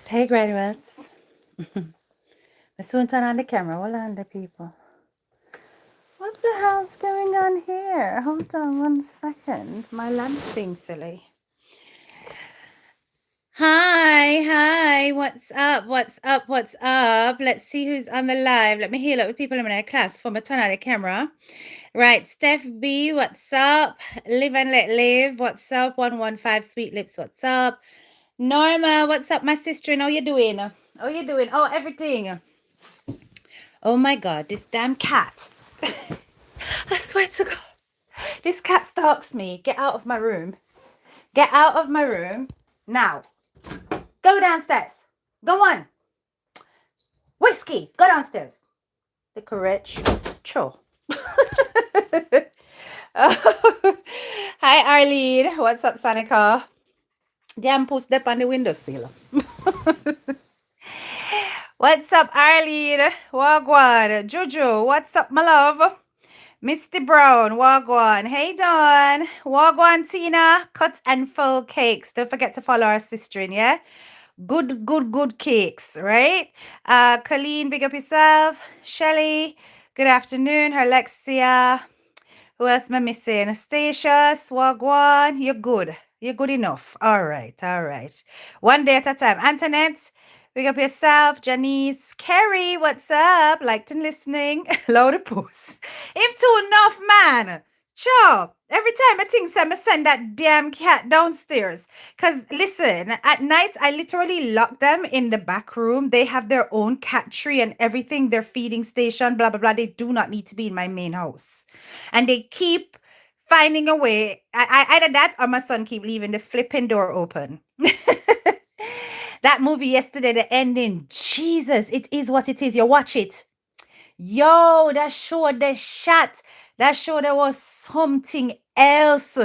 Hey, graduates. I soon turn on the camera. Hold on, the people. What the hell's going on here? Hold on 1 second. My lamp's being silly. Hi. What's up? What's up? Let's see who's on the live. Let me heal up with people in my class before I turn on the camera. Right, Steph B, what's up? Live and let live. What's up? 115 Sweet Lips, what's up? Norma, what's up, my sister? And how you doing? How you doing? Oh, everything. Oh my God, this damn cat. I swear to God. This cat stalks me. Get out of my room. Get out of my room. Now. Go downstairs. Go on. Whiskey. Go downstairs. The courage. Cho. Hi, Arlene. What's up, Sanika? Damn, post up on the windowsill. What's up, Arlene? Wagwan. Jojo, what's up, my love? Misty Brown, Wagwan. Hey, Dawn. Wagwan, Tina. Cut and full cakes. Don't forget to follow our sister in, yeah? Good cakes, right? Colleen, big up yourself. Shelly, good afternoon. Alexia. Who else am I missing? Anastasia, Wagwan. You're good. You're good enough. All right. One day at a time. Antoinette, big up yourself. Janice, Kerry, what's up? Liked and listening. Loud post. Him too enough, man. Sure. Every time I think I send that damn cat downstairs. Because listen, at night I literally lock them in the back room. They have their own cat tree and everything, their feeding station, blah, blah, blah. They do not need to be in my main house. And they keep finding a way. Either that or my son keep leaving the flipping door open. That movie yesterday, the ending, Jesus, it is what it is. You watch it. Yo, that show, the shot, that show there was something else.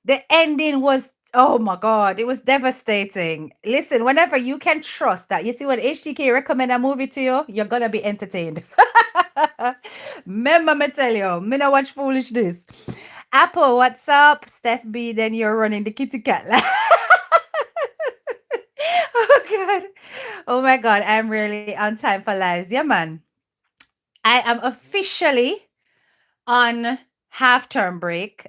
The ending was, oh my God, it was devastating. Listen, whenever you can trust that, you see when HTK recommend a movie to you, you're gonna be entertained. Remember me tell you, me not watch foolishness. Apple, what's up? Steph B, then you're running the kitty cat. Oh God. Oh my God, I'm really on time for lives. Yeah, man. I am officially on half-term break.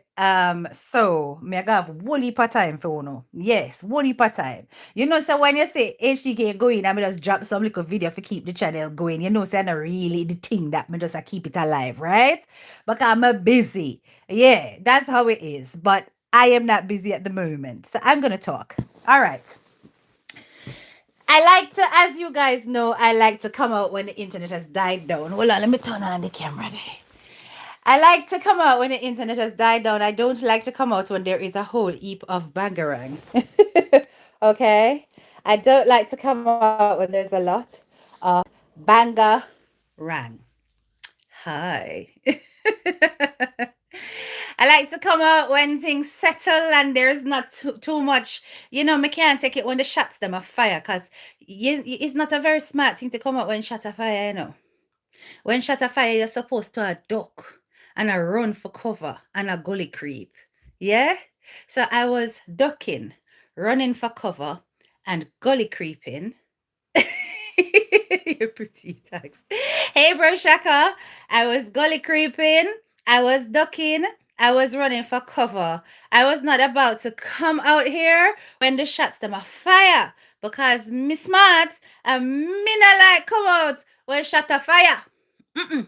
So me I have one heap of time for you. Yes, one heap of time. You know, so when you say HDK go in, I mean just drop some little video to keep the channel going. You know, so I'm not really the thing that me just keep it alive, right? Because I'm busy. Yeah, that's how it is. But I am not busy at the moment. So I'm gonna talk. All right. I like to, as you guys know, I like to come out when the internet has died down. Hold on, let me turn on the camera there. I like to come out when the internet has died down. I don't like to come out when there is a whole heap of bangarang. Okay? I don't like to come out when there's a lot of banga rang. Hi. I like to come out when things settle and there's not too much. You know, me can't take it when the shots them are fire because it's not a very smart thing to come out when shot a fire, you know. When shot a fire, you're supposed to a duck and a run for cover and a gully creep. Yeah? So I was ducking, running for cover, and gully creeping. You're pretty tax. Hey, bro Shaka. I was gully creeping. I was ducking. I was running for cover. I was not about to come out here when the shots them are fire because me smart and me not like come out when shot a fire. Mm-mm.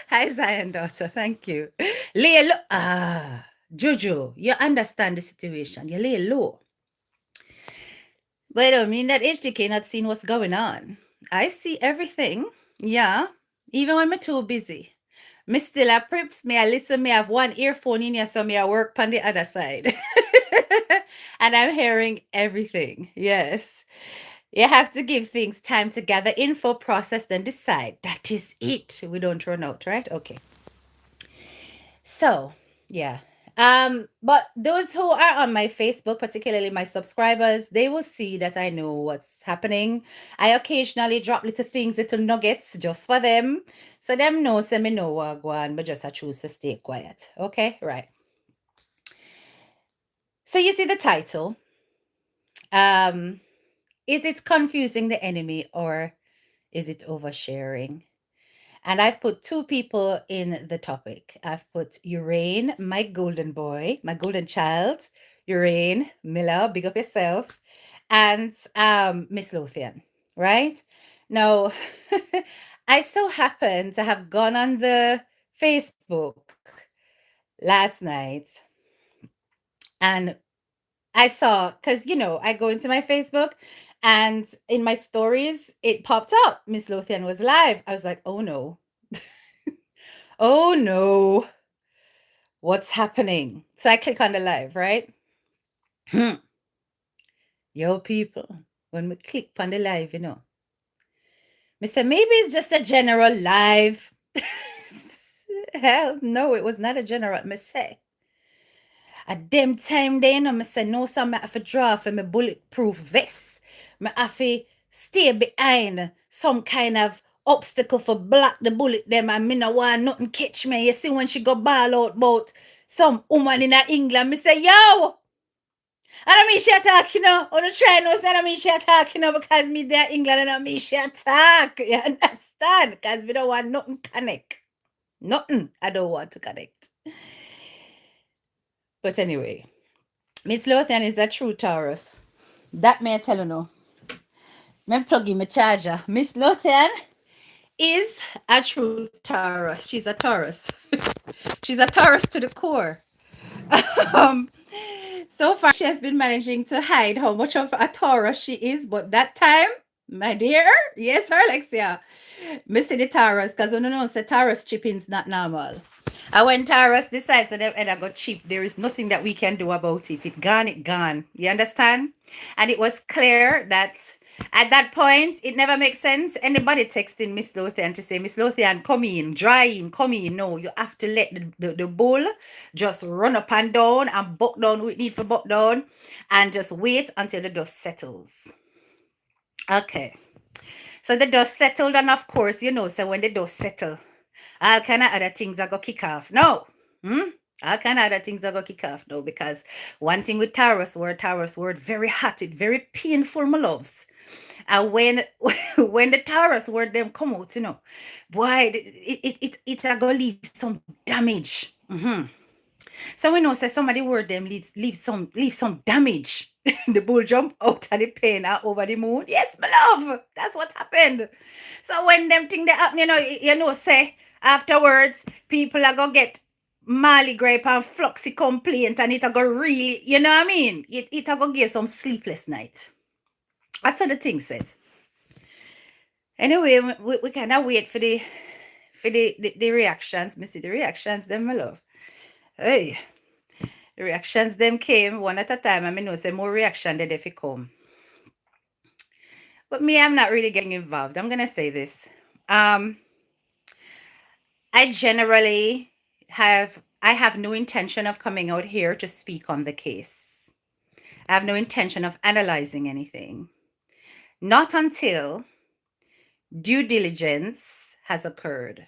Hi, Zion daughter. Thank you. Lay low. Jojo, you understand the situation. You lay low. But I don't mean that HDK not seeing what's going on. I see everything. Yeah. Even when I'm too busy. Me still a preps, me I listen, me have one earphone in here, so me I work on the other side. And I'm hearing everything. Yes. You have to give things time to gather info, process, then decide. That is it. We don't run out, right? Okay. So, yeah. But those who are on my Facebook, particularly my subscribers, they will see that I know what's happening. I occasionally drop little things, little nuggets just for them. So them know, say me know what go on, but just I choose to stay quiet. Okay, right. So you see the title. Is it confusing the enemy or is it oversharing? And I've put two people in the topic. I've put Uhraine, my golden boy, my golden child, Uhraine Miller, big up yourself, and Miss Lothian, right? Now, I so happen to have gone on the Facebook last night and I saw, because I go into my Facebook and in my stories, it popped up. Miss Lothian was live. I was like, oh no, oh no, what's happening? So I click on the live, right? Yo, people, when we click on the live, I said, maybe it's just a general live. Hell no, it was not a general. Me say, at them time then, I say, no, so I have to draw for my bulletproof vest. I have to stay behind some kind of obstacle for block the bullet them and me no want nothing catch me. You see when she go ball out about some woman in England, me say, yo! I don't mean she attack, or the try no say I don't mean she attack, because me there England and I don't mean she attack. You understand? Because we don't want nothing connect. Nothing I don't want to connect. But anyway, Miss Lothian is a true Taurus. That may I tell you no. Me plug in my charger. Miss Lothian is a true Taurus. She's a Taurus. She's a Taurus to the core. um, so far, she has been managing to hide how much of a Taurus she is, but that time, my dear, yes, her Alexia, Missy the Taurus, because you know, say Taurus chipping's not normal. And when Taurus decides that them head go cheap, there is nothing that we can do about it. It gone. You understand? And it was clear that at that point, it never makes sense. Anybody texting Miss Lothian to say, Miss Lothian, come in, dry in, come in. No, you have to let the bull just run up and down and buck down what it need for buck down and just wait until the dust settles. Okay. So the dust settled, and of course, so when the dust settle, all kind of other things are going to kick off. No. All kind of other things are going to kick off now because one thing with Taurus word, very hot, it very painful, my loves. And when when the Taurus word them come out, boy, it are going to leave some damage. So we know say somebody word them leave some damage. The bull jump out of the pain over the moon. Yes, my love. That's what happened. So when them thing they happen, say afterwards, people are gonna get Mali grape and fluxy complaint and it are gonna really, you know what I mean? It are gonna get some sleepless night. That's what the thing said. Anyway, we cannot wait for the reactions. Me see the reactions, them my love. Hey. The reactions them came one at a time. I mean, no, say more reaction than if it come. But me, I'm not really getting involved. I'm gonna say this. I generally I have no intention of coming out here to speak on the case. I have no intention of analyzing anything. Not until due diligence has occurred.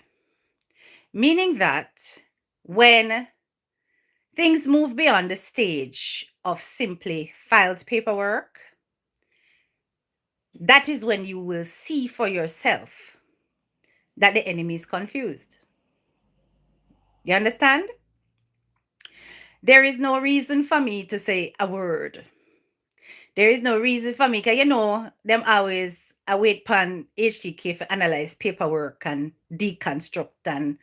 Meaning that when things move beyond the stage of simply filed paperwork, that is when you will see for yourself that the enemy is confused. You understand? There is no reason for me to say a word. There is no reason for me, because them always wait pan HTK for analyze paperwork and deconstruct and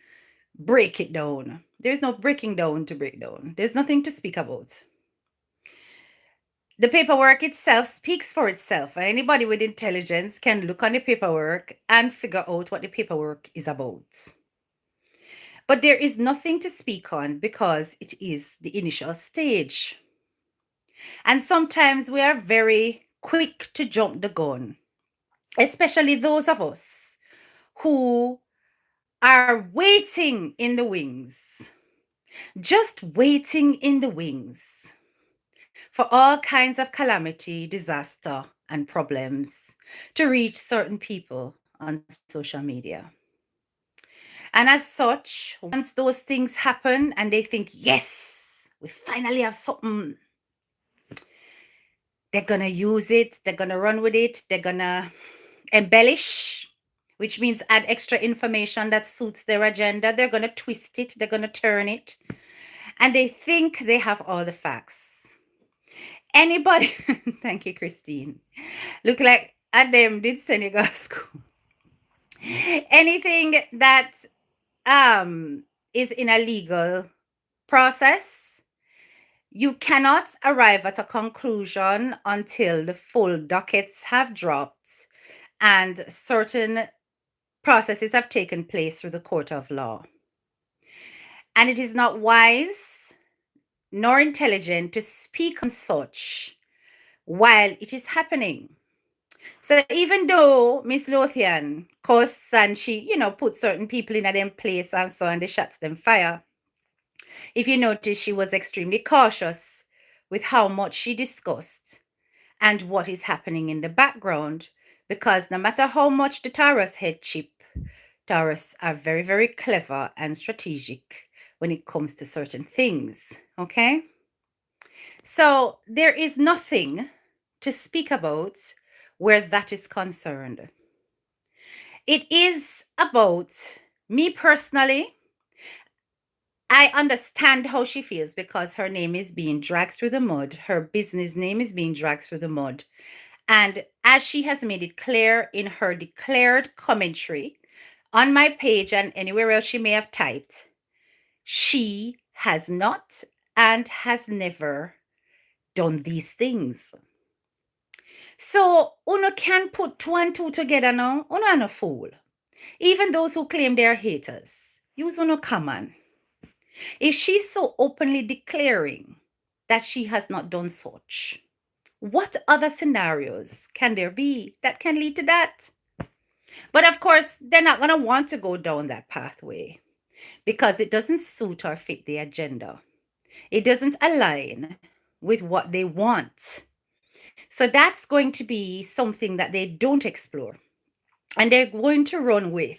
break it down. There's no breaking down to break down. There's nothing to speak about. The paperwork itself speaks for itself, and anybody with intelligence can look on the paperwork and figure out what the paperwork is about. But there is nothing to speak on because it is the initial stage. And sometimes we are very quick to jump the gun, especially those of us who are waiting in the wings, just waiting in the wings for all kinds of calamity, disaster, and problems to reach certain people on social media. And as such, once those things happen and they think, yes, we finally have something, They're going to use it, they're going to run with it, they're going to embellish, which means add extra information that suits their agenda. They're going to twist it, they're going to turn it, and they think they have all the facts. Anybody, thank you, Christine. Look like Adam did Senegal school. Anything that is in a legal process, you cannot arrive at a conclusion until the full dockets have dropped and certain processes have taken place through the court of law. And it is not wise nor intelligent to speak on such while it is happening. So even though Miss Lothian costs and she, put certain people in a them place and so on, they shots them fire. If you notice, she was extremely cautious with how much she discussed and what is happening in the background, because no matter how much the Taurus head chip, Taurus are very, very clever and strategic when it comes to certain things, okay? So there is nothing to speak about where that is concerned. It is about me personally. I understand how she feels because her name is being dragged through the mud. Her business name is being dragged through the mud. And as she has made it clear in her declared commentary on my page and anywhere else she may have typed, she has not and has never done these things. So, uno can put two and two together now. Uno are no fool. Even those who claim they are haters, use uno common. If she's so openly declaring that she has not done such, what other scenarios can there be that can lead to that? But of course, they're not going to want to go down that pathway because it doesn't suit or fit the agenda. It doesn't align with what they want. So that's going to be something that they don't explore. And they're going to run with.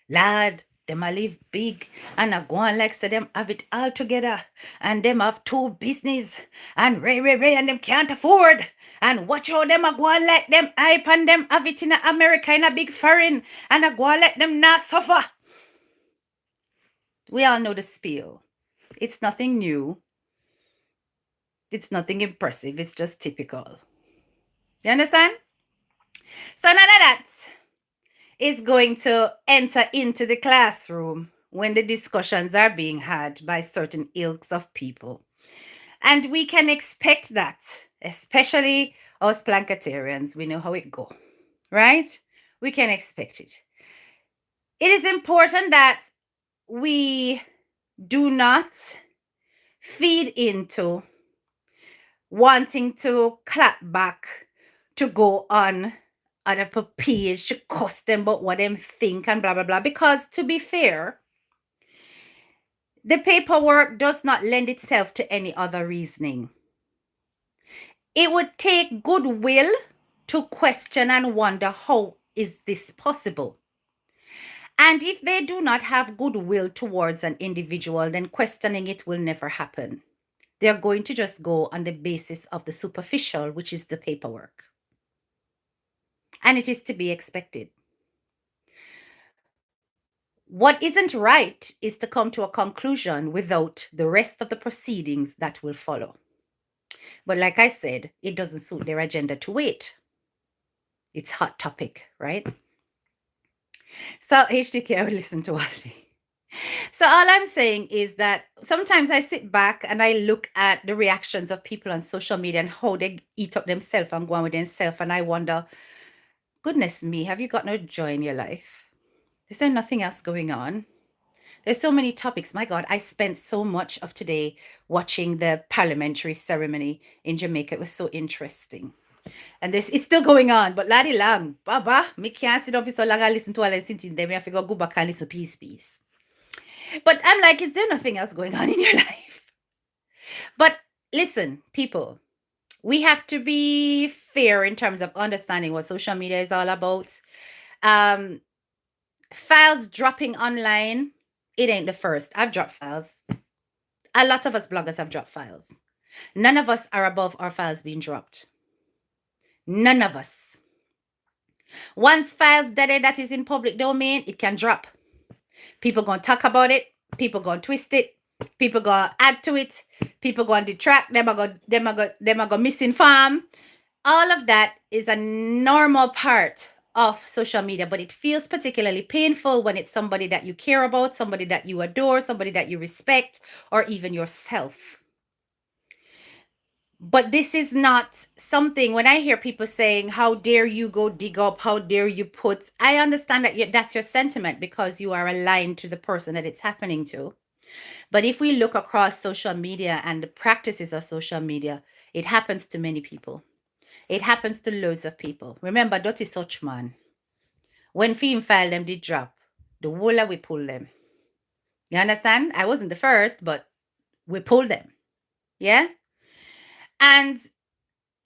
Lad, them a live big and a go on like so them have it all together and them have two business and ray and them can't afford. And watch how them a go on like them hype and them have it in America in a big foreign and a go on like them not suffer. We all know the spiel. It's nothing new. It's nothing impressive. It's just typical. You understand? So none of that is going to enter into the classroom when the discussions are being had by certain ilks of people. And we can expect that, especially us Planketarians. We know how it go, right? We can expect it. It is important that we do not feed into wanting to clap back, to go on other page to cuss them about what them think and blah blah blah. Because to be fair, the paperwork does not lend itself to any other reasoning. It would take goodwill to question and wonder how is this possible. And if they do not have goodwill towards an individual, then questioning it will never happen. They're going to just go on the basis of the superficial, which is the paperwork. And it is to be expected. What isn't right is to come to a conclusion without the rest of the proceedings that will follow. But like I said, it doesn't suit their agenda to wait. It's hot topic, right? So HDK, I will listen to all day. So all I'm saying is that sometimes I sit back and I look at the reactions of people on social media and how they eat up themselves and go on with themselves, and I wonder, goodness me, have you got no joy in your life? Is there nothing else going on? There's so many topics. My God, I spent so much of today watching the parliamentary ceremony in Jamaica. It was so interesting. And it's still going on, but laddie lang, Baba, me can't sit up so long and listen to all the sitting there. Me have to go back and listen peace. But I'm like, is there nothing else going on in your life? But listen, people, we have to be fair in terms of understanding what social media is all about. Files dropping online, it ain't the first. I've dropped files. A lot of us bloggers have dropped files. None of us are above our files being dropped. None of us. Once files that is in public domain, it can drop. People gonna talk about it. People gonna twist it. People gonna add to it. People gonna detract. Them are gonna misinform. All of that is a normal part of social media, but it feels particularly painful when it's somebody that you care about, somebody that you adore, somebody that you respect, or even yourself. But this is not something, when I hear people saying, how dare you go dig up, how dare you put, I understand that that's your sentiment because you are aligned to the person that it's happening to. But if we look across social media and the practices of social media, it happens to many people. It happens to loads of people. Remember, Dottie Suchman, when film file them did drop, the whole we pull them. You understand? I wasn't the first, but we pulled them. Yeah? And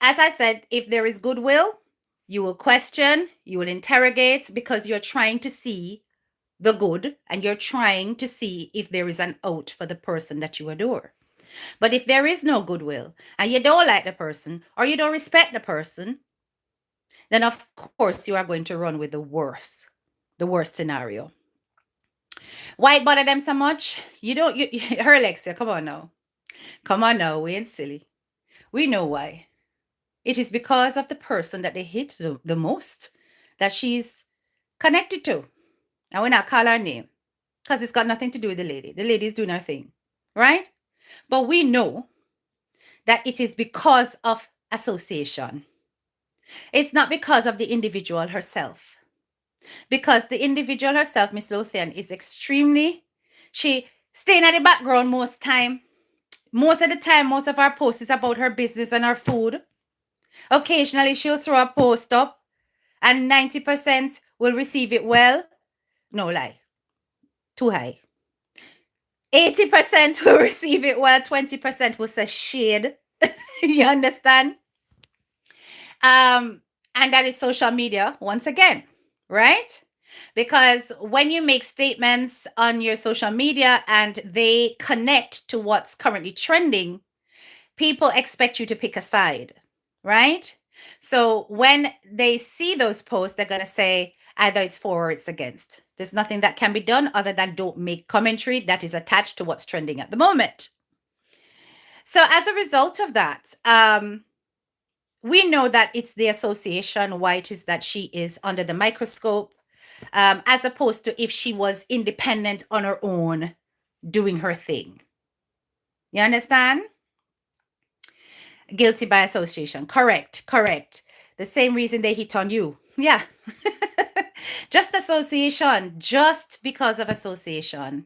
as I said, if there is goodwill, you will question, you will interrogate because you're trying to see the good and you're trying to see if there is an out for the person that you adore. But if there is no goodwill and you don't like the person or you don't respect the person, then of course you are going to run with the worst scenario. Why bother them so much? You don't, her Alexia, come on now. Come on now, we ain't silly. We know why. It is because of the person that they hate the most that she's connected to. I will not call her name because it's got nothing to do with the lady. The lady is doing her thing, right? But we know that it is because of association. It's not because of the individual herself. Because the individual herself, Miss Lothian, is she staying at the background most time. Most of the time, most of our posts is about her business and her food. Occasionally, she'll throw a post up and 90% will receive it well. No lie. Too high. 80% will receive it well. 20% will say shade. You understand? And that is social media once again, right? Because when you make statements on your social media and they connect to what's currently trending, people expect you to pick a side, right? So when they see those posts, they're going to say either it's for or it's against. There's nothing that can be done other than don't make commentary that is attached to what's trending at the moment. So as a result of that, we know that it's the association why it is that she is under the microscope, as opposed to if she was independent on her own doing her thing. You understand? Guilty by association. Correct. The same reason they hit on you. Yeah. Just association, just because of association.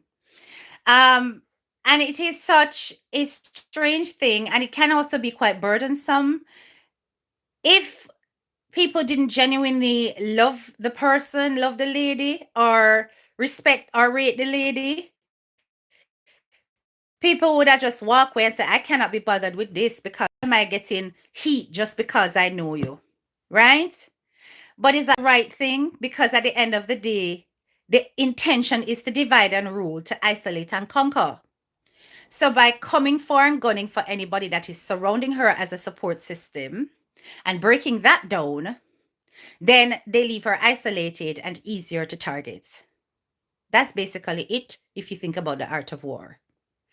And it is such a strange thing, and it can also be quite burdensome if people didn't genuinely love the person, love the lady, or respect or rate the lady. People would have just walk away and say, I cannot be bothered with this because am I getting heat just because I know you, right? But is that the right thing? Because at the end of the day, the intention is to divide and rule, to isolate and conquer. So by coming for and gunning for anybody that is surrounding her as a support system and breaking that down, then they leave her isolated and easier to target. That's basically it if you think about the art of war.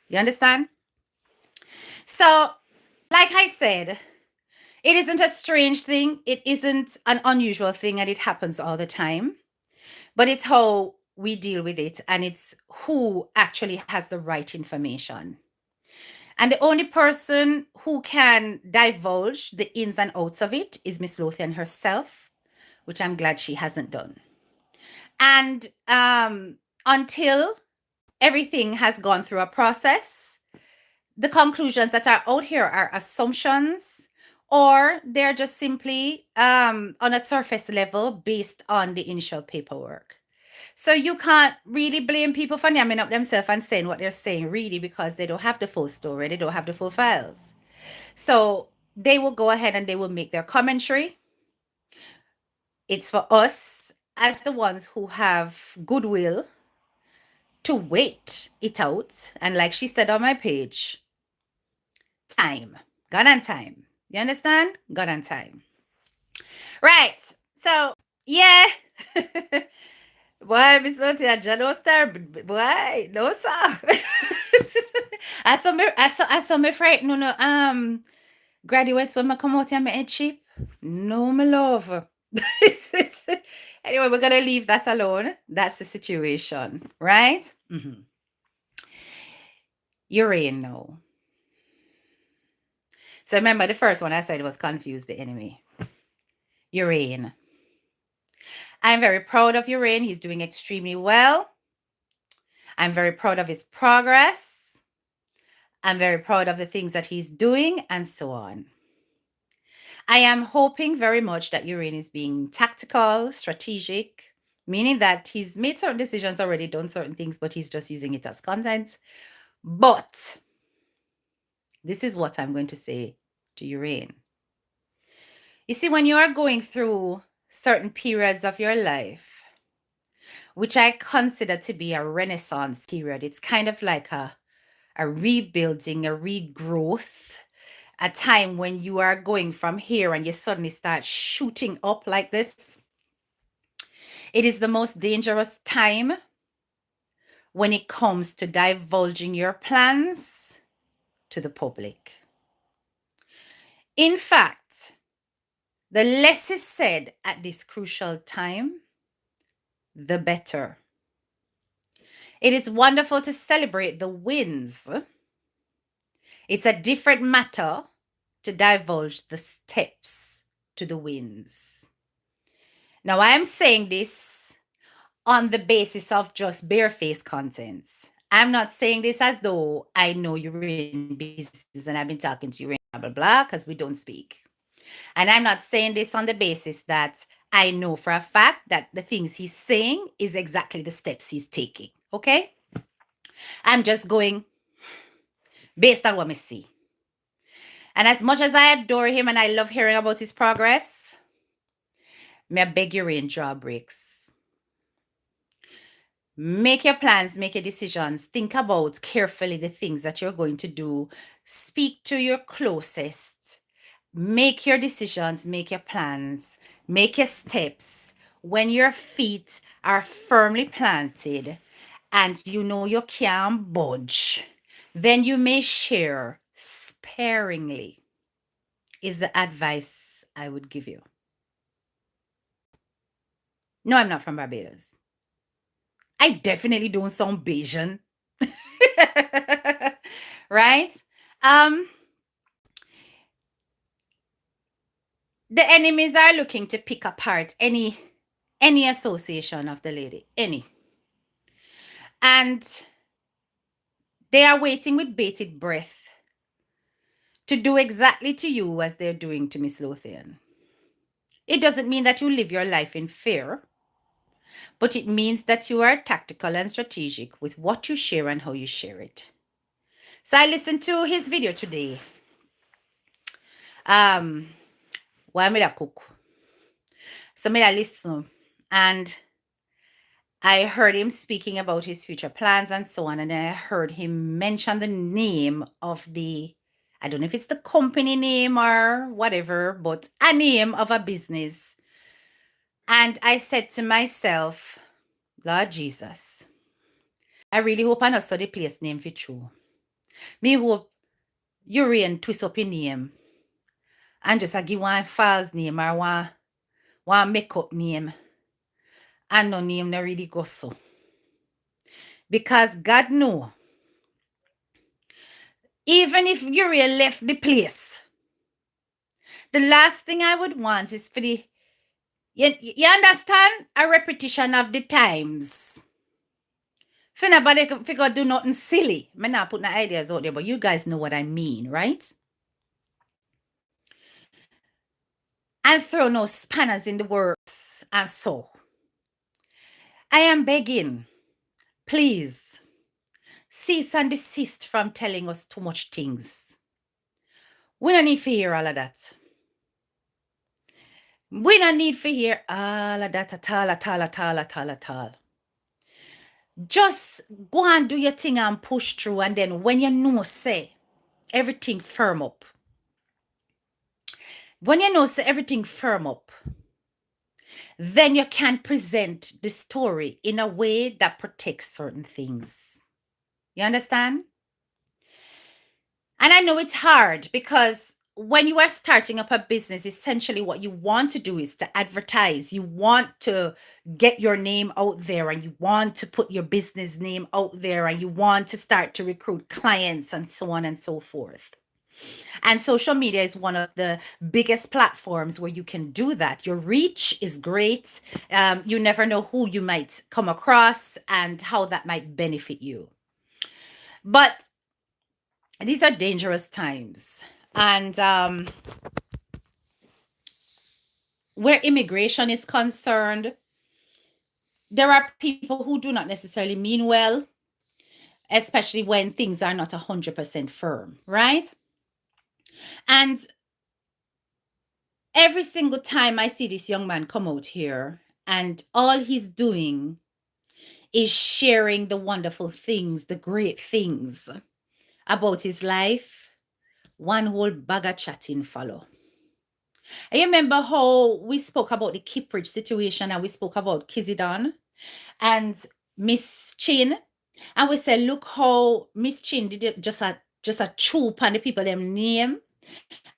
You understand? So, like I said, it isn't a strange thing. It isn't an unusual thing, and it happens all the time. But it's how we deal with it, and it's who actually has the right information. And the only person who can divulge the ins and outs of it is Miss Lothian herself, which I'm glad she hasn't done. And until everything has gone through a process, the conclusions that are out here are assumptions, or they're just simply on a surface level based on the initial paperwork. So you can't really blame people for namming up themselves and saying what they're saying, really, because they don't have the full story, they don't have the full files. So they will go ahead and they will make their commentary. It's for us as the ones who have goodwill to wait it out. And like she said on my page, time. God and time. You understand? God and time. Right. So, yeah. Why, Miss Lothian, no star. Why? No, sir. I saw me frightened, no, graduates when I come out and my head cheap. No, my love. Anyway, we're gonna leave that alone. That's the situation, right? Uhraine now. So remember the first one I said was confuse the enemy. Uhraine. I'm very proud of Uhraine. He's doing extremely well. I'm very proud of his progress. I'm very proud of the things that he's doing and so on. I am hoping very much that Uhraine is being tactical, strategic, meaning that he's made certain decisions already, done certain things, but he's just using it as content. But this is what I'm going to say to Uhraine. You see, when you are going through certain periods of your life, which I consider to be a renaissance period, it's kind of like a rebuilding, a regrowth, a time when you are going from here and you suddenly start shooting up like this. It is the most dangerous time when it comes to divulging your plans to the public. In fact, the less is said at this crucial time, the better. It is wonderful to celebrate the wins. It's a different matter to divulge the steps to the wins. Now, I'm saying this on the basis of just barefaced content. I'm not saying this as though I know you're in business and I've been talking to you in blah, blah, blah, because we don't speak. And I'm not saying this on the basis that I know for a fact that the things he's saying is exactly the steps he's taking. Okay? I'm just going based on what I see. And as much as I adore him and I love hearing about his progress, may I beg your rain draw breaks. Make your plans, make your decisions. Think about carefully the things that you're going to do. Speak to your closest. Make your decisions, make your plans, make your steps. When your feet are firmly planted and you know you can't budge, then you may share sparingly, is the advice I would give you. No, I'm not from Barbados. I definitely don't sound Bayesian. Right? Um, the enemies are looking to pick apart any association of the lady, any. And they are waiting with bated breath to do exactly to you as they're doing to Miss Lothian. It doesn't mean that you live your life in fear, but it means that you are tactical and strategic with what you share and how you share it. So I listened to his video today. Why me da cook? So me da listen, and I heard him speaking about his future plans and so on, and then I heard him mention the name of I don't know if it's the company name or whatever, but a name of a business. And I said to myself, Lord Jesus, I really hope I not saw the place name for true. Me hope Uhraine twist up your name and just give one false name or one make-up name and no name no really go so. Because God know, even if Uhraine left the place, the last thing I would want is for you understand, a repetition of the times. For nobody figure do nothing silly. I'm not putting ideas out there, but you guys know what I mean, right? And throw no spanners in the works and so. I am begging, please, cease and desist from telling us too much things. We don't need to hear all of that. We don't need to hear all of that at all. Just go and do your thing and push through, and then when you know, say, everything firm up. When you know, say, everything firm up, then you can present the story in a way that protects certain things. You understand? And I know it's hard because when you are starting up a business, essentially what you want to do is to advertise. You want to get your name out there and you want to put your business name out there and you want to start to recruit clients and so on and so forth. And social media is one of the biggest platforms where you can do that. Your reach is great. You never know who you might come across and how that might benefit you. But these are dangerous times. And where immigration is concerned, there are people who do not necessarily mean well, especially when things are not 100% firm, right? And every single time I see this young man come out here, and all he's doing is sharing the wonderful things, the great things about his life, one whole bag of chatting follow. I remember how we spoke about the Kippridge situation and we spoke about Kizidon and Miss Chin. And we said, look how Miss Chin did it just a troop on the people them name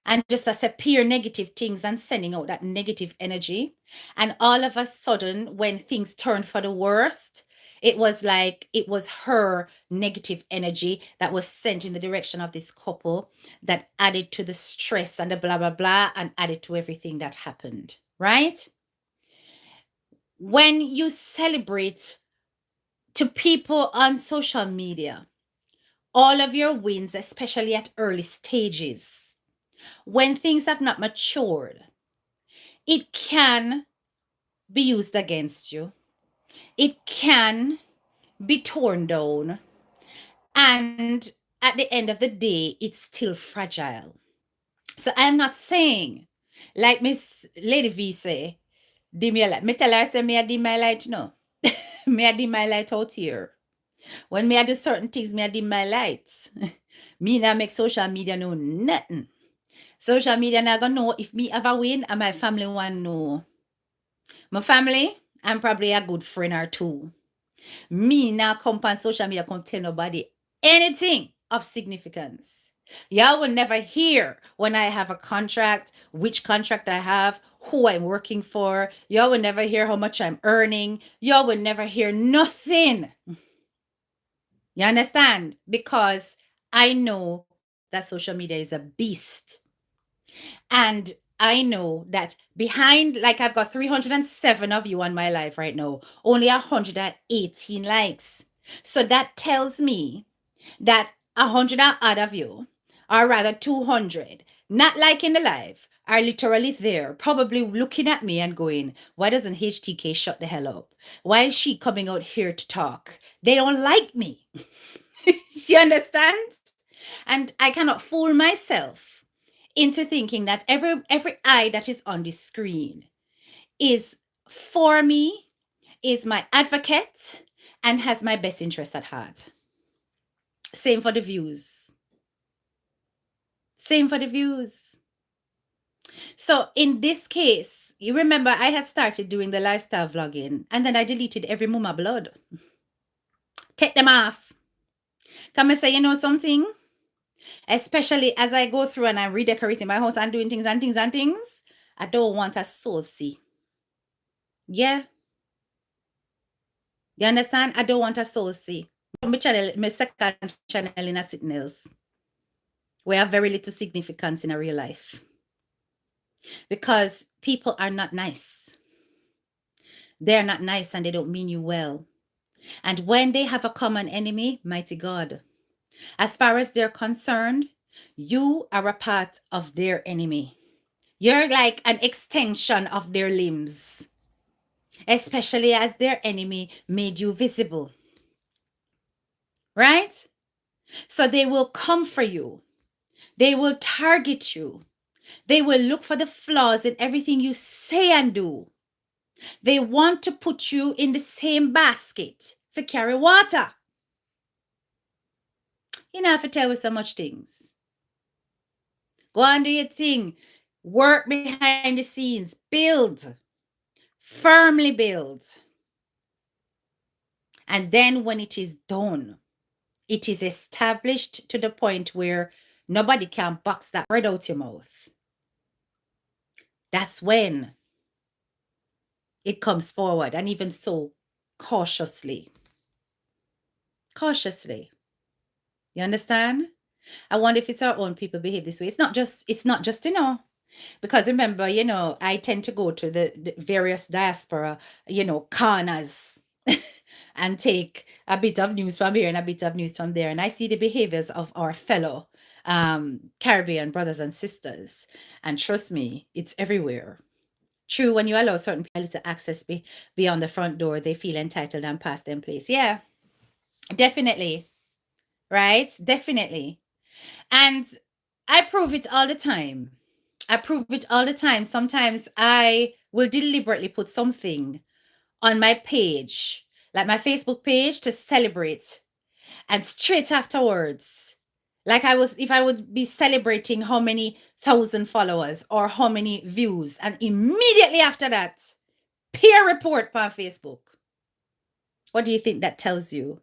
and just as a peer negative things and sending out that negative energy. And all of a sudden, when things turned for the worst, it was like it was her negative energy that was sent in the direction of this couple that added to the stress and the blah, blah, blah, and added to everything that happened, right? When you celebrate to people on social media, all of your wins, especially at early stages, when things have not matured, it can be used against you. It can be torn down. And at the end of the day, it's still fragile. So I'm not saying, like Miss Lady V say, dim your light. Me tell her, say, me a dim my light, no. Me a dim my light out here. When me I do certain things, me I dim my lights. Me not make social media know nothing. Social media not gonna know if me ever win and my family want know. My family, I'm probably a good friend or two. Me now come on social media come tell nobody anything of significance. Y'all will never hear when I have a contract, which contract I have, who I'm working for. Y'all will never hear how much I'm earning. Y'all will never hear nothing. You understand? Because I know that social media is a beast. And I know that behind, like I've got 307 of you on my live right now, only 118 likes. So that tells me that 100 odd of you, or rather 200, not liking the live, are literally there, probably looking at me and going, why doesn't HTK shut the hell up? Why is she coming out here to talk? They don't like me. You understand? And I cannot fool myself into thinking that every eye that is on this screen is for me, is my advocate, and has my best interest at heart. Same for the views. Same for the views. So in this case, you remember I had started doing the lifestyle vlogging and then I deleted every mama blood. Take them off. Come and say, you know something? Especially as I go through and I'm redecorating my house and doing things and things and things, I don't want a soul see. Yeah. You understand? I don't want a soul see. My channel, my second channel in a sitting else. We have very little significance in a real life. Because people are not nice. They're not nice and they don't mean you well. And when they have a common enemy, mighty God, as far as they're concerned, you are a part of their enemy. You're like an extension of their limbs, especially as their enemy made you visible. Right? So they will come for you. They will target you. They will look for the flaws in everything you say and do. They want to put you in the same basket for carry water. You know, have to tell me so much things. Go and do your thing. Work behind the scenes. Build. firmly built. And then when it is done, it is established to the point where nobody can box that bread out your mouth. That's when it comes forward, and even so, cautiously. Cautiously. You understand? I wonder if it's our own people behave this way. It's not just, because remember, I tend to go to the various diaspora, corners and take a bit of news from here and a bit of news from there. And I see the behaviors of our fellow Caribbean brothers and sisters. And trust me, it's everywhere. True, when you allow certain people to access beyond the front door, they feel entitled and past them place. Yeah, definitely. Right? Definitely. And I prove it all the time. I prove it all the time. Sometimes I will deliberately put something on my page, like my Facebook page, to celebrate. And straight afterwards, like if I would be celebrating how many thousand followers or how many views, and immediately after that, peer report on Facebook. What do you think that tells you?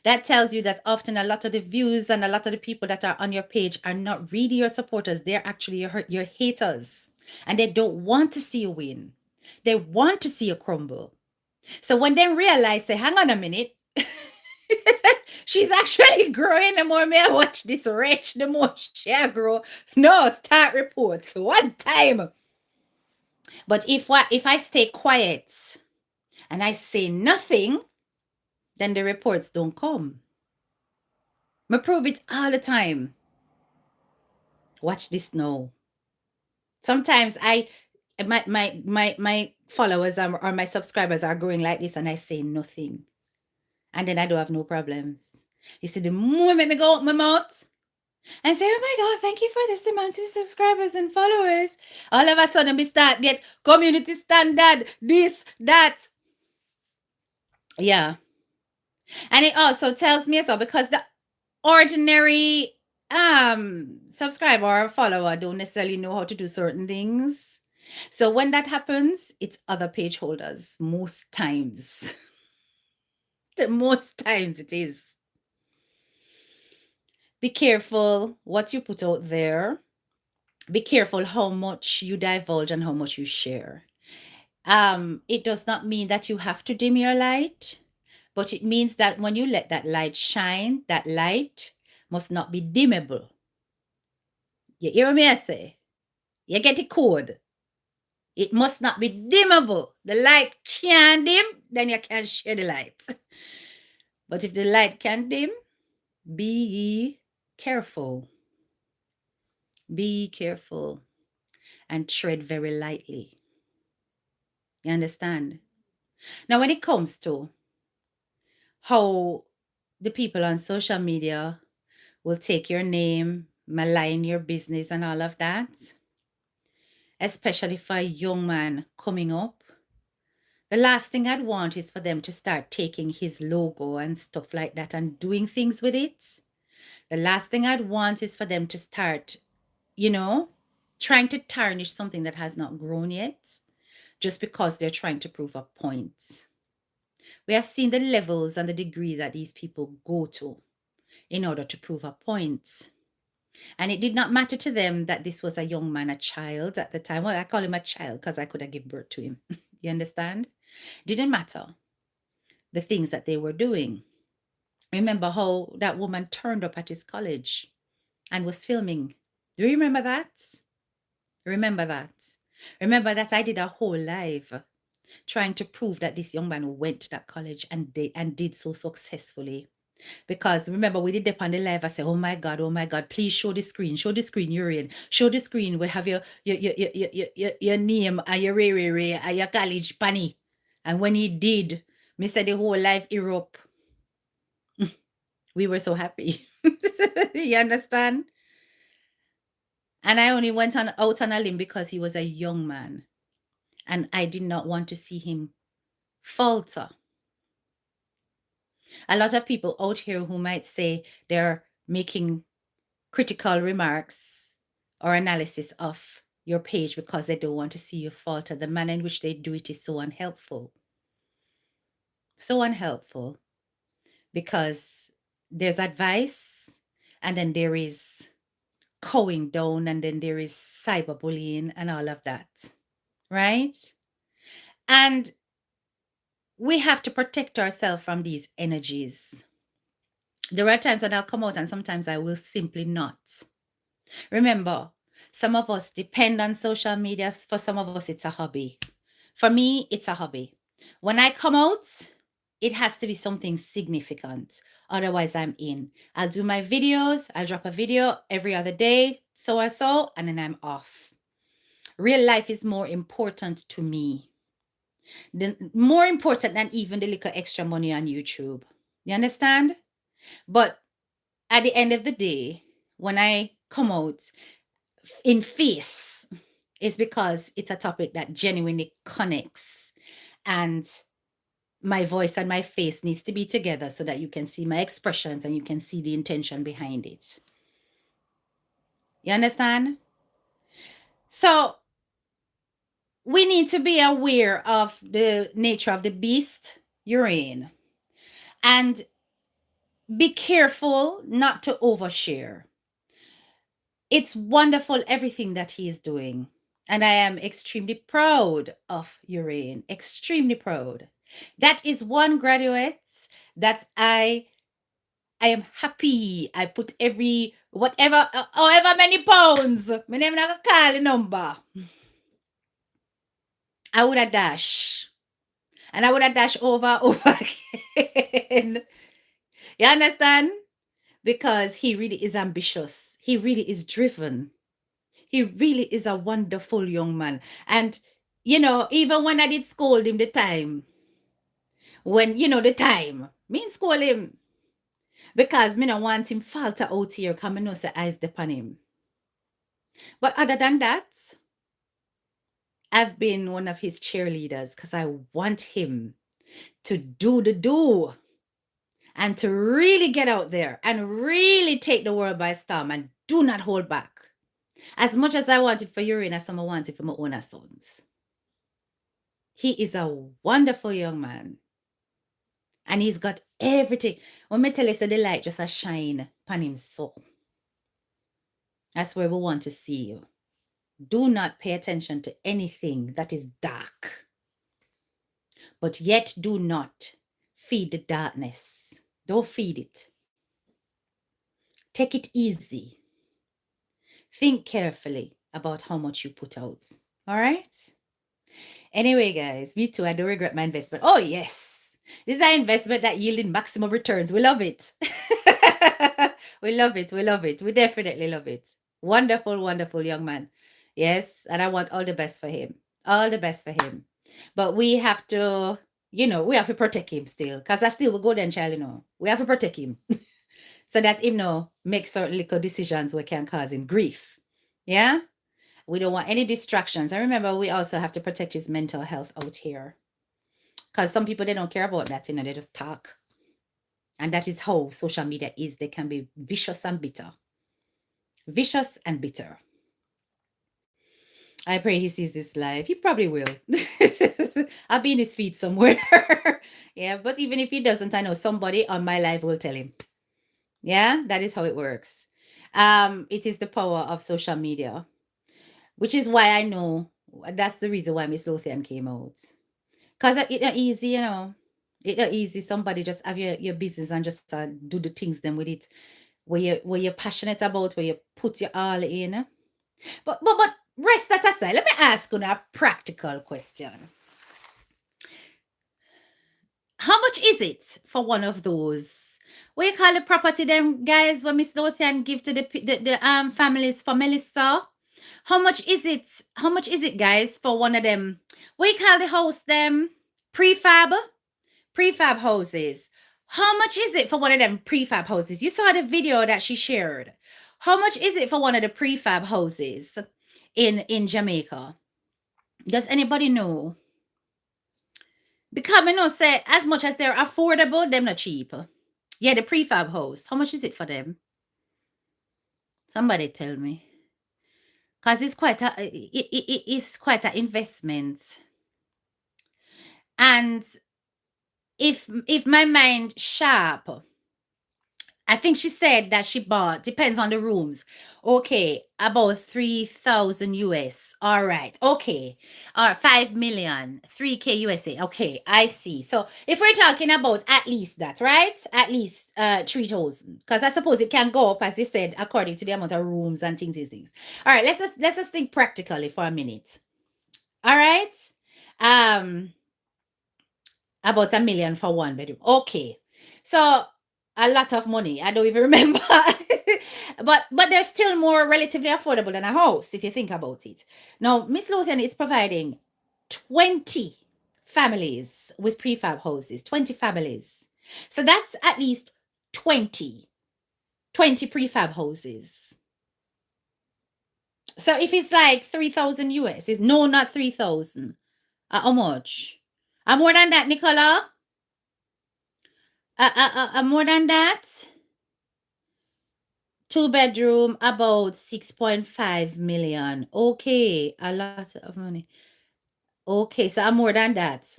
That tells you that often a lot of the views and a lot of the people that are on your page are not really your supporters. They're actually your haters. And they don't want to see you win. They want to see you crumble. So when they realize, say, hang on a minute, she's actually growing. The more I watch this rich, the more she grow. No, start reports one time. But if I stay quiet and I say nothing, then the reports don't come. I prove it all the time. Watch this now. Sometimes my followers or my subscribers are growing like this and I say nothing. And then I don't have no problems. You see, the more make me go out my mouth and say, oh my God, thank you for this amount of subscribers and followers. All of a sudden we start get community standard, this, that. Yeah. And it also tells me as well, because the ordinary subscriber or follower don't necessarily know how to do certain things. So when that happens, it's other page holders most times. Most times it is. Be careful what you put out there. Be careful how much you divulge and how much you share. It does not mean that you have to dim your light, but it means that when you let that light shine, that light must not be dimmable. You hear me I say? You get the code. It must not be dimmable. The light can dim, then you can share the light. But if the light can dim, be careful. Be careful and tread very lightly. You understand? Now, when it comes to how the people on social media will take your name, malign your business, and all of that, especially for a young man coming up, the last thing I'd want is for them to start taking his logo and stuff like that and doing things with it. The last thing I'd want is for them to start, trying to tarnish something that has not grown yet, just because they're trying to prove a point. We have seen the levels and the degree that these people go to in order to prove a point. And it did not matter to them that this was a young man, a child at the time. Well, I call him a child because I could have given birth to him. You understand? Didn't matter the things that they were doing. Remember how that woman turned up at his college and was filming. Do you remember that? Remember that? Remember that I did a whole live trying to prove that this young man went to that college and did so successfully. Because remember, we did dip on the live. I said, oh my God, please show the screen, Uhraine, show the screen. We have your name and your ray and your college panny. And when he did, me said the whole life Europe. We were so happy. You understand? And I only went out on a limb because he was a young man. And I did not want to see him falter. A lot of people out here who might say they're making critical remarks or analysis of your page because they don't want to see you falter. The manner in which they do it is so unhelpful. So unhelpful because there's advice and then there is cowing down and then there is cyberbullying and all of that. Right? And we have to protect ourselves from these energies. There are times that I'll come out and sometimes I will simply not. Remember, some of us depend on social media. For some of us, it's a hobby. For me, it's a hobby. When I come out, it has to be something significant. Otherwise, I'm in. I'll do my videos. I'll drop a video every other day, so or so, and then I'm off. Real life is more important to me. More important than even the little extra money on YouTube. You understand? But at the end of the day, when I come out in face, it's because it's a topic that genuinely connects. And my voice and my face needs to be together so that you can see my expressions and you can see the intention behind it. You understand? So we need to be aware of the nature of the beast, Uhraine, and be careful not to overshare. It's wonderful everything that he is doing. And I am extremely proud of Uhraine, extremely proud. That is one graduate that I am happy. I put every whatever however many pounds. My name not call the number. I would have dash. And I would have dash over again. You understand? Because he really is ambitious. He really is driven. He really is a wonderful young man. And, even when I did scold him the time, the time, me scold him. Because me don't want him falter out here because I know say eyes upon him. But other than that, I've been one of his cheerleaders because I want him to do the do and to really get out there and really take the world by storm and do not hold back. As much as I want it for Uhraine, as I want it for my own sons. He is a wonderful young man. And he's got everything. When me tell you, so the light just a shine upon him so. That's where we want to see you. Do not pay attention to anything that is dark. But yet do not feed the darkness. Don't feed it. Take it easy. Think carefully about how much you put out. All right? Anyway, guys, me too. I don't regret my investment. Oh, yes. This is an investment that yielded maximum returns. We love it. We love it. We love it. We definitely love it. Wonderful, wonderful young man. Yes. And I want all the best for him. All the best for him. But we have to, we have to protect him still. Because I still will go then, child, We have to protect him. So that him make certain little decisions we can cause him grief. Yeah? We don't want any distractions. And remember, we also have to protect his mental health out here. Because some people, they don't care about that, they just talk. And that is how social media is. They can be vicious and bitter. Vicious and bitter. I pray he sees this live. He probably will. I'll be in his feed somewhere. Yeah, but even if he doesn't, I know somebody on my live will tell him. Yeah, that is how it works. It is the power of social media, which is why I know that's the reason why Miss Lothian came out. Because it's not easy, It's not easy. Somebody just have your business and just do the things then with it. Where you're passionate about, where you put your all in. But rest that aside. Let me ask you a practical question. How much is it for one of those? What you call the property them guys when Miss Lothian give to the families for Melissa? How much is it? How much is it, guys, for one of them? What you call the house them? Prefab houses. How much is it for one of them prefab houses? You saw the video that she shared. How much is it for one of the prefab houses in Jamaica? Does anybody know? Because I know say as much as they're affordable, they're not cheap. Yeah, the prefab house. How much is it for them? Somebody tell me. because it's quite an investment. And if my mind sharp, I think she said that she bought, depends on the rooms. Okay, about 3,000 US. All right. Okay. Or 5 million, 3K USA. Okay, I see. So if we're talking about at least that, right? At least 3,000. Because I suppose it can go up, as they said, according to the amount of rooms and things. All right, let's just think practically for a minute. All right. Um, about 1 million for one bedroom. Okay. So a lot of money. I don't even remember. but they're still more relatively affordable than a house if you think about it. Now, Miss Lothian is providing 20 families with prefab houses. 20 families. So that's at least 20 prefab houses. So if it's like 3,000 US, it's no, not 3,000. How much? More than that, Nicola? More than that? 2 bedroom, about 6.5 million. Okay, a lot of money. Okay, so I'm more than that.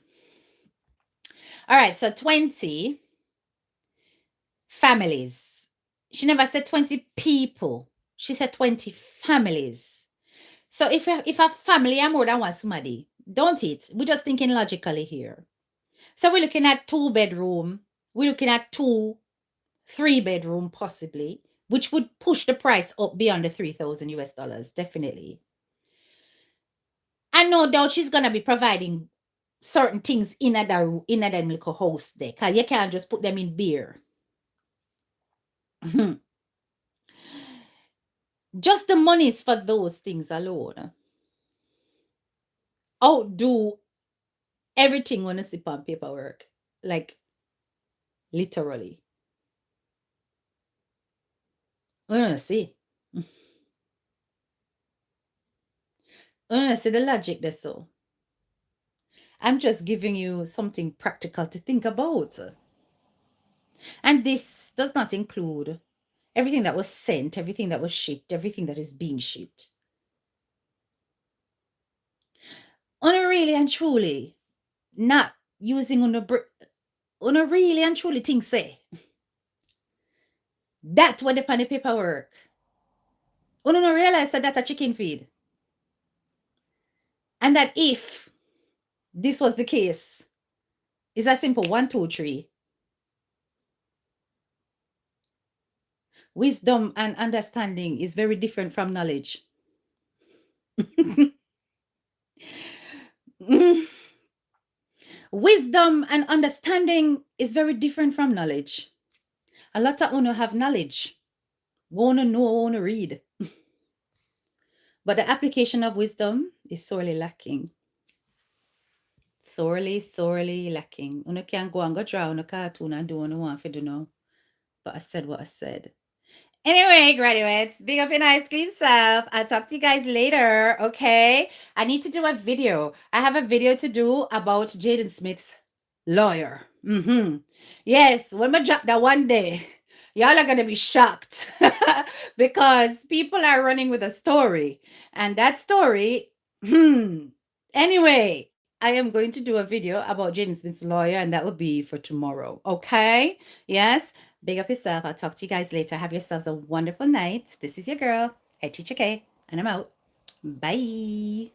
All right, so 20 families. She never said 20 people. She said 20 families. So if a family are more than one somebody, don't it? We're just thinking logically here. So we're looking at 2 bedroom. We're looking at 3 bedroom possibly, which would push the price up beyond the 3,000 US dollars, definitely. And no doubt she's gonna be providing certain things in a them little house there, cause you can't just put them in beer. Just the monies for those things alone outdo everything when you sip on paperwork, like literally. See. See the logic there. So I'm just giving you something practical to think about. And this does not include everything that was sent, everything that was shipped, everything that is being shipped. On a really and truly, not using on a really and truly think say. That what the the paperwork. On no realize that that's a chicken feed. And that if this was the case, it's a simple 1, 2, 3. Wisdom and understanding is very different from knowledge. Wisdom and understanding is very different from knowledge. A lot of uno have knowledge, wanna know, wanna read, but the application of wisdom is sorely lacking. Sorely lacking. Uno can't go and go draw on a cartoon and do what you want to do now. But I said what I said. Anyway, graduates, big up your nice clean self. I'll talk to you guys later, okay? I need to do a video. I have a video to do about Jaden Smith's lawyer. Yes, when we drop that one day, y'all are gonna be shocked because people are running with a story, and that story, anyway, I am going to do a video about Jaden Smith's lawyer, and that will be for tomorrow. Okay? Yes. Big up yourself. I'll talk to you guys later. Have yourselves a wonderful night. This is your girl, Teacher K, and I'm out. Bye.